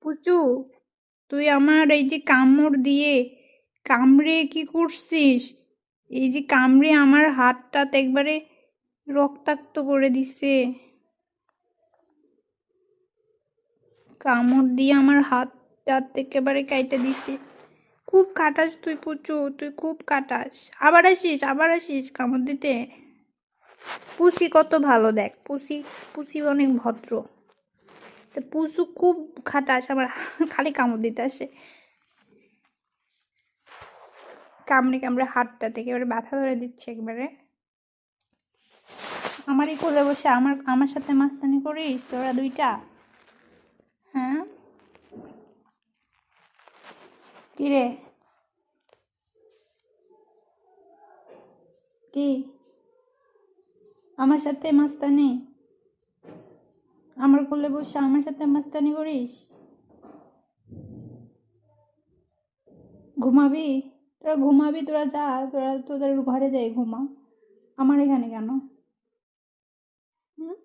পুচু, তুই আমার এই যে কামড় দিয়ে কামড়ে কি করছিস? এই যে কামড়ে আমার হাতটা একবারে রক্তাক্ত করে দিছে। কামড় দিয়ে আমার হাতটা একেবারে কাইটে দিছে। খুব কাটাস তুই পুচু, তুই খুব কাটাস। আবার আসিস কামড় দিতে। পুষি কত ভালো, দেখ পুষি, পুষি অনেক ভদ্র। তো পুচু খুব খাটাস, আমার খালি কামড় দিতে আসে। কামড়ে কামড়ে হাতটা একেবারে ব্যথা ধরে দিচ্ছে একবারে। আমারই কোলে বসে আমার সাথে মাস্তানি করিস তোরা দুইটা? হ্যাঁ, কিরে কি আমার সাথে মাস্তানি? আমার কোলে বসে আমার সাথে মাস্তানি করিস? ঘুমাবি? তোরা ঘুমাবি, তোরা যা, তোরা তোদের ঘরে যাই ঘুমা। আমার এখানে কেন? হুম।